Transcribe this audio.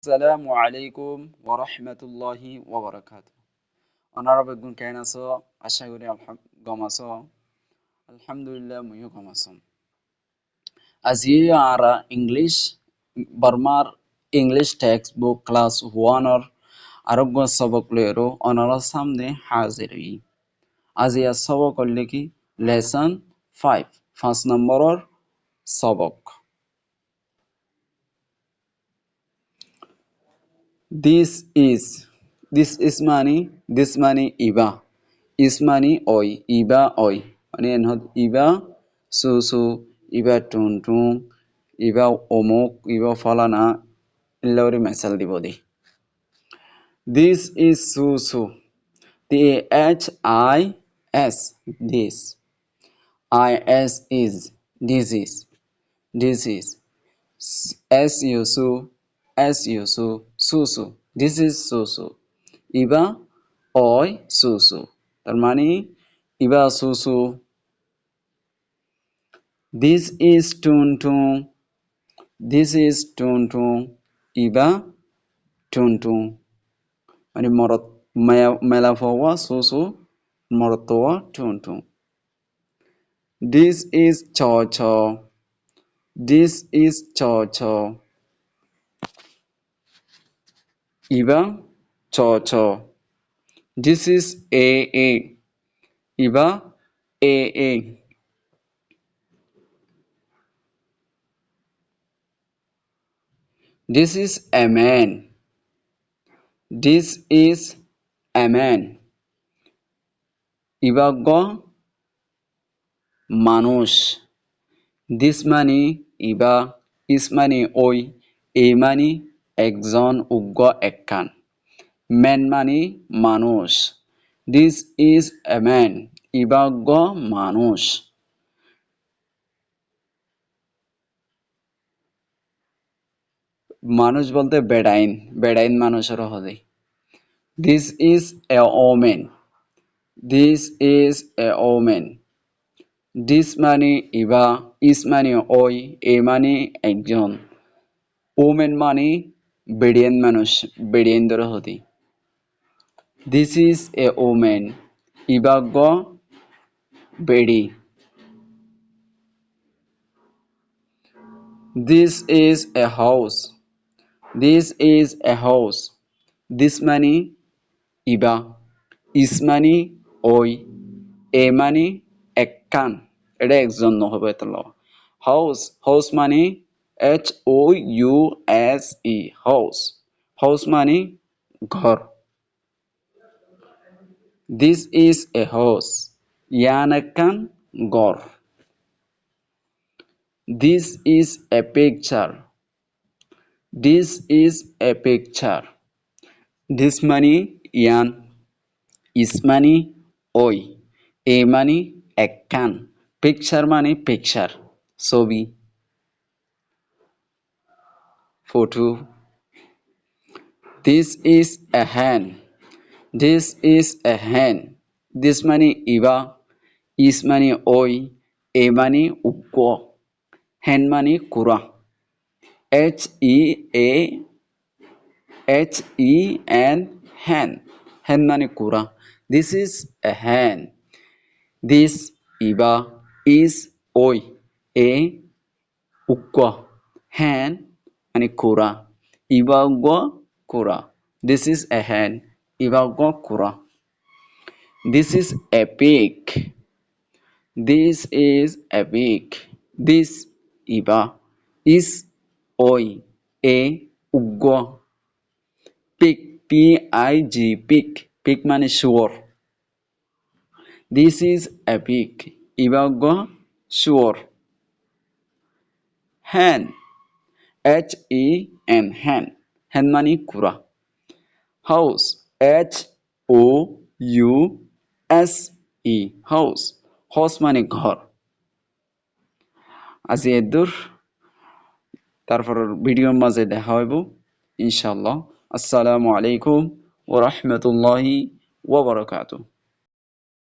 আসসালামু আলাইকুম ওয়া রাহমাতুল্লাহি ওয়া বারাকাতুহু। অনারা বেগুন কেন আছো? আশা করি গম আছো। আলহামদুলিল্লাহ মইও গম আছো। আজি আরা ইংলিশ বার্মার ইংলিশ টেক্সট বুক ক্লাস 1 অর আরোগ্য সবক লয়েরো অনারা সামনে হাজির হই। আজি আর সবক হলে কি লেসন 5 5 নম্বরের সবক। This is this money iba is money oi iba oi মানে এনহত ইবা সুসু ইবা টুনটুন ইবা অমুক ইবা ফলানা ইল্লাউরি মেসাল দিব দি this is susu this this is this is su susu this is susu ইবা ওই সুসু তার মানে ইবা সুসু this is টুনটুন ইবা টুনটুন মানে মরত মেলা ফওয়া সুসু মরতওয়া টুনটুন this is চ this is চ ইবা চ this is a Iba a this is a man this is a man ইবা গ মানুষ this মানে ইবা is মানে ওই এ মানে একজন উগ্র একখান man মানে মানুষ this is a man ইবা গ মানুষ মানুষ বলতে বেড়াইন মানুষের হবে this is a woman this is a woman this মানে ইবা is মানে ওই এ মানে একজন woman মানে বেড়িয়ান মানুষ বেড়িয়ান ধরে হতি this is a woman ইবা গ বেড়ি this is a house this is a house this মানে ইবা is মানে ওই এ মানে একখান এটা একজন নহবে তো হাউস মানে house হাউস মানে ঘর this is a house ইয়ান একখান ঘর this is a picture this is a picture this মানে ইয়ান is মানে ওই এ মানে একখান পিকচার মানে পিকচার ছবি photo this is a hen this is a hen this মানে ইবা is মানে ওই এ মানে উগ্র hen মানে কুড়া a hen hen মানে কুড়া this is a hen this Iba is ওই এ উগ্র hen মানে কুড়া ইবা উগ্র কুড়া this is a hen ইবা উগ্র কুড়া this is a pig this is a pig this Iba is ওই এ উগ্র pig pig মানে শুয়োর this is a pig ইবা উগ্র শুয়োর hen hen মানে কুড়া house house মানে ঘর আজি এদুর তারপর ভিডিওর মাঝে দেখা হইব ইনশাআল্লাহ আসসালামু আলাইকুম ওয়া রাহমাতুল্লাহি ওয়া বারাকাতুহু